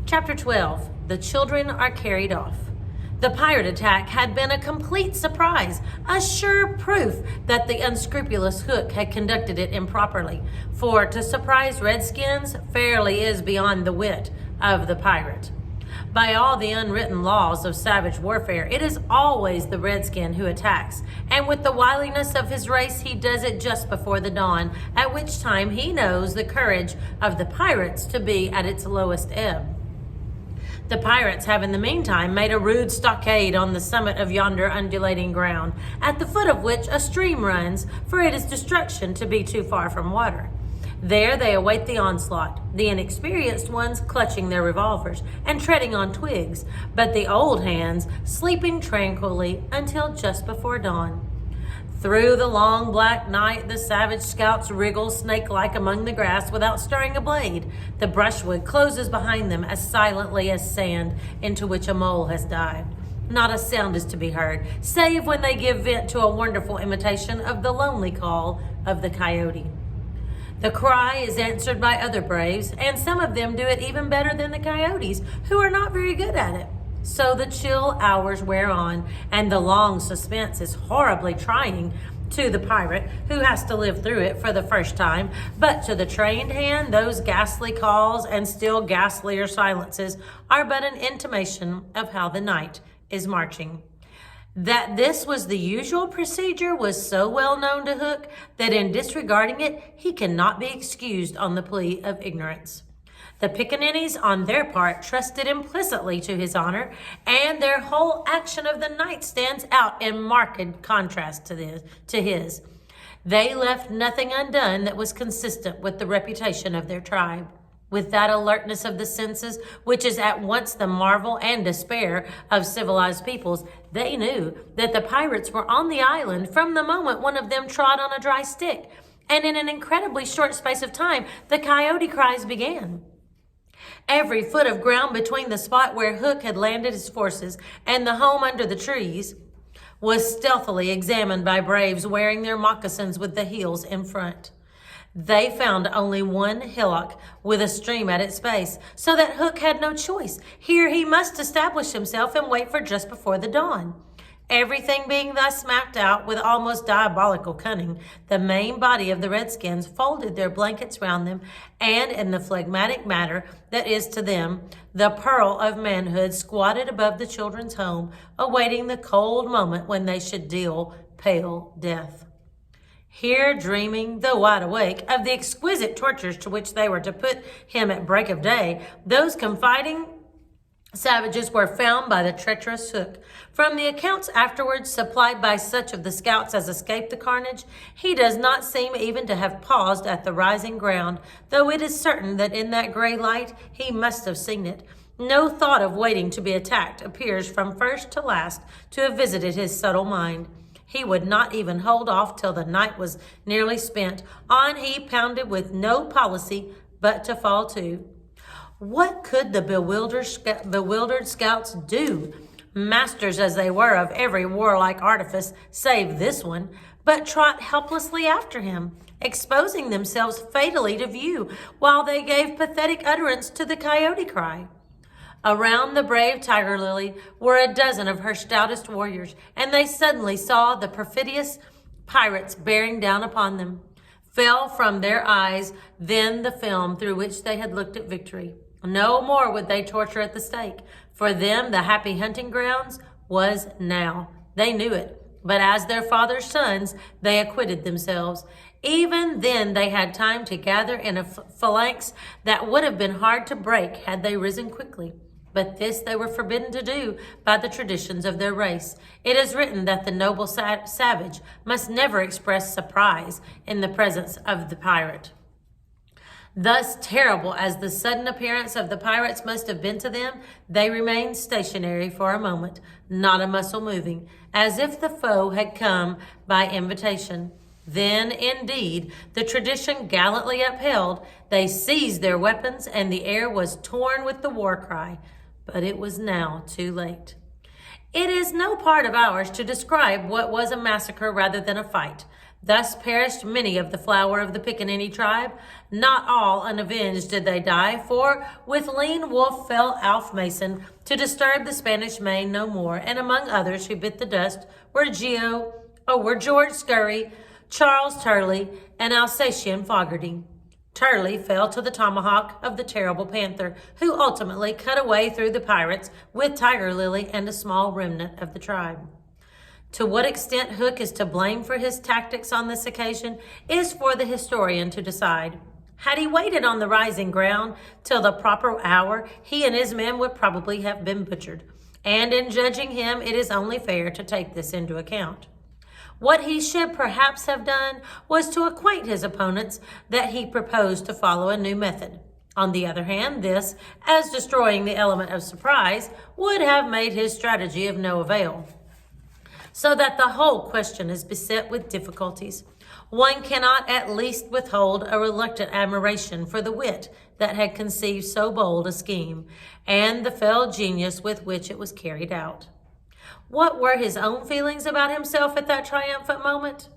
Chapter 12, The Children Are Carried Off. The pirate attack had been a complete surprise, a sure proof that the unscrupulous Hook had conducted it improperly, for to surprise redskins fairly is beyond the wit of the pirate. By all the unwritten laws of savage warfare, it is always the redskin who attacks, and with the wiliness of his race, he does it just before the dawn, at which time he knows the courage of the pirates to be at its lowest ebb. The pirates have in the meantime made a rude stockade on the summit of yonder undulating ground, at the foot of which a stream runs, for it is destruction to be too far from water. There they await the onslaught, the inexperienced ones clutching their revolvers and treading on twigs, but the old hands sleeping tranquilly until just before dawn. Through the long black night, the savage scouts wriggle snake-like among the grass without stirring a blade. The brushwood closes behind them as silently as sand into which a mole has dived. Not a sound is to be heard, save when they give vent to a wonderful imitation of the lonely call of the coyote. The cry is answered by other braves, and some of them do it even better than the coyotes, who are not very good at it. So the chill hours wear on, and the long suspense is horribly trying to the pirate, who has to live through it for the first time. But to the trained hand, those ghastly calls and still ghastlier silences are but an intimation of how the night is marching. That this was the usual procedure was so well known to Hook that in disregarding it, he cannot be excused on the plea of ignorance. The pickaninnies, on their part, trusted implicitly to his honor, and their whole action of the night stands out in marked contrast to his. They left nothing undone that was consistent with the reputation of their tribe. With that alertness of the senses, which is at once the marvel and despair of civilized peoples, they knew that the pirates were on the island from the moment one of them trod on a dry stick, and in an incredibly short space of time, the coyote cries began. Every foot of ground between the spot where Hook had landed his forces and the home under the trees was stealthily examined by braves wearing their moccasins with the heels in front. They found only one hillock with a stream at its base, so that Hook had no choice. Here he must establish himself and wait for just before the dawn. Everything being thus mapped out with almost diabolical cunning, the main body of the redskins folded their blankets round them, and in the phlegmatic manner that is to them the pearl of manhood, squatted above the children's home, awaiting the cold moment when they should deal pale death. Here, dreaming, though wide awake, of the exquisite tortures to which they were to put him at break of day, those confiding savages were found by the treacherous Hook. From the accounts afterwards supplied by such of the scouts as escaped the carnage, he does not seem even to have paused at the rising ground, though it is certain that in that gray light he must have seen it. No thought of waiting to be attacked appears from first to last to have visited his subtle mind. He would not even hold off till the night was nearly spent. On he pounded with no policy but to fall to. What could the bewildered scouts do, masters as they were of every warlike artifice save this one, but trot helplessly after him, exposing themselves fatally to view, while they gave pathetic utterance to the coyote cry? Around the brave Tiger Lily were a dozen of her stoutest warriors, and they suddenly saw the perfidious pirates bearing down upon them. Fell from their eyes then the film through which they had looked at victory. No more would they torture at the stake. For them, the happy hunting grounds was now. They knew it. But as their father's sons, they acquitted themselves. Even then, they had time to gather in a phalanx that would have been hard to break had they risen quickly. But this they were forbidden to do by the traditions of their race. It is written that the noble savage must never express surprise in the presence of the pirate. Thus terrible as the sudden appearance of the pirates must have been to them, they remained stationary for a moment, not a muscle moving, as if the foe had come by invitation. Then, indeed, the tradition gallantly upheld, they seized their weapons, and the air was torn with the war cry. But it was now too late. It is no part of ours to describe what was a massacre rather than a fight. Thus perished many of the flower of the Pickaninny tribe. Not all unavenged did they die, for with lean wolf fell Alf Mason to disturb the Spanish Main no more, and among others who bit the dust were George Scurry, Charles Turley, and Alsatian Fogarty. Turley fell to the tomahawk of the terrible panther, who ultimately cut away through the pirates with Tiger Lily and a small remnant of the tribe. To what extent Hook is to blame for his tactics on this occasion is for the historian to decide. Had he waited on the rising ground till the proper hour, he and his men would probably have been butchered, and in judging him, it is only fair to take this into account. What he should perhaps have done was to acquaint his opponents that he proposed to follow a new method. On the other hand, this, as destroying the element of surprise, would have made his strategy of no avail. So that the whole question is beset with difficulties. One cannot at least withhold a reluctant admiration for the wit that had conceived so bold a scheme, and the fell genius with which it was carried out. What were his own feelings about himself at that triumphant moment?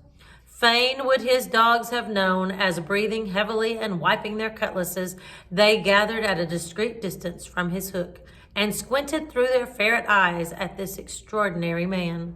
Fain would his dogs have known, as breathing heavily and wiping their cutlasses, they gathered at a discreet distance from his hook, and squinted through their ferret eyes at this extraordinary man.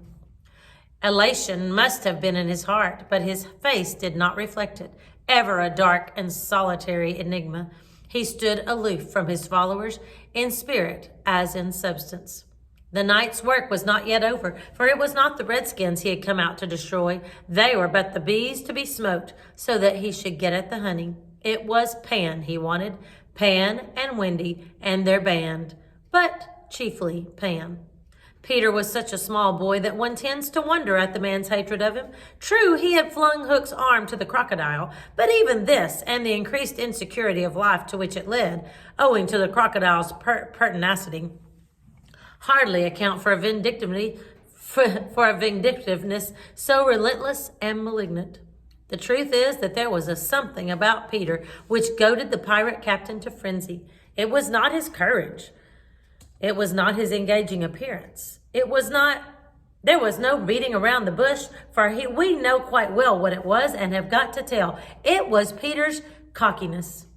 Elation must have been in his heart, but his face did not reflect it. Ever a dark and solitary enigma, he stood aloof from his followers, in spirit as in substance. The night's work was not yet over, for it was not the redskins he had come out to destroy. They were but the bees to be smoked, so that he should get at the honey. It was Pan he wanted, Pan and Wendy and their band, but chiefly Pan. Peter was such a small boy that one tends to wonder at the man's hatred of him. True, he had flung Hook's arm to the crocodile, but even this, and the increased insecurity of life to which it led, owing to the crocodile's pertinacity, hardly account for a vindictiveness so relentless and malignant. The truth is that there was a something about Peter which goaded the pirate captain to frenzy. It was not his courage. It was not his engaging appearance. There was no beating around the bush, for we know quite well what it was and have got to tell. It was Peter's cockiness.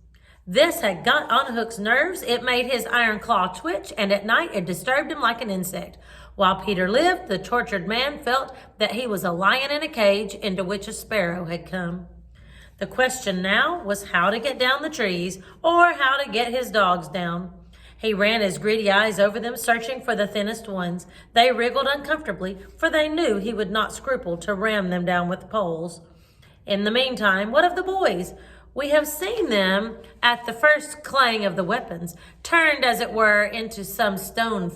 This had got on Hook's nerves. It made his iron claw twitch, and at night it disturbed him like an insect. While Peter lived, the tortured man felt that he was a lion in a cage into which a sparrow had come. The question now was how to get down the trees, or how to get his dogs down. He ran his greedy eyes over them, searching for the thinnest ones. They wriggled uncomfortably, for they knew he would not scruple to ram them down with poles. In the meantime, what of the boys? We have seen them, at the first clang of the weapons, turned as it were into some stone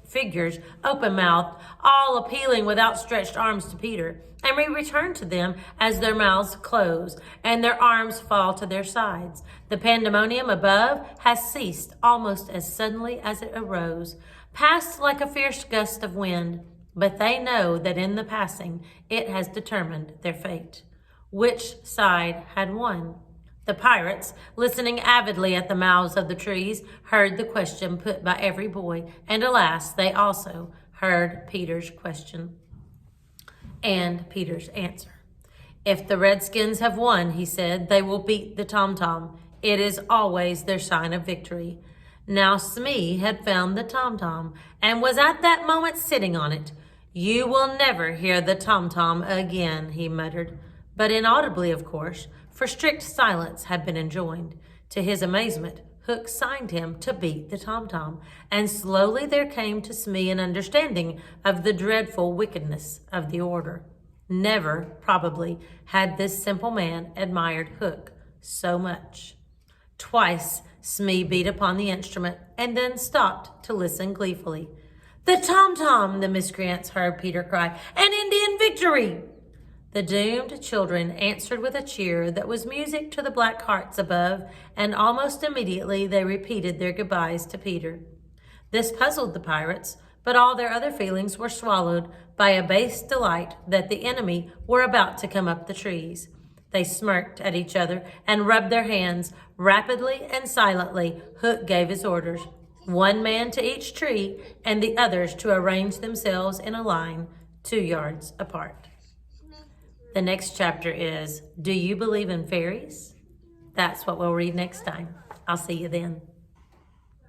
figures, open-mouthed, all appealing with outstretched arms to Peter. And we return to them as their mouths close and their arms fall to their sides. The pandemonium above has ceased almost as suddenly as it arose, passed like a fierce gust of wind, but they know that in the passing it has determined their fate. Which side had won? The pirates, listening avidly at the mouths of the trees, heard the question put by every boy, and alas, they also heard Peter's question and Peter's answer. If the redskins have won, he said, they will beat the tom-tom. It is always their sign of victory. Now Smee had found the tom-tom and was at that moment sitting on it. You will never hear the tom-tom again, he muttered, but inaudibly, of course, for strict silence had been enjoined. To his amazement, Hook signed him to beat the tom-tom, and slowly there came to Smee an understanding of the dreadful wickedness of the order. Never, probably, had this simple man admired Hook so much. Twice Smee beat upon the instrument, and then stopped to listen gleefully. The tom-tom, the miscreants heard Peter cry. An Indian victory! The doomed children answered with a cheer that was music to the black hearts above, and almost immediately they repeated their goodbyes to Peter. This puzzled the pirates, but all their other feelings were swallowed by a base delight that the enemy were about to come up the trees. They smirked at each other and rubbed their hands. Rapidly and silently, Hook gave his orders, 1 man to each tree, and the others to arrange themselves in a line 2 yards apart. The next chapter is, Do You Believe in Fairies? That's what we'll read next time. I'll see you then.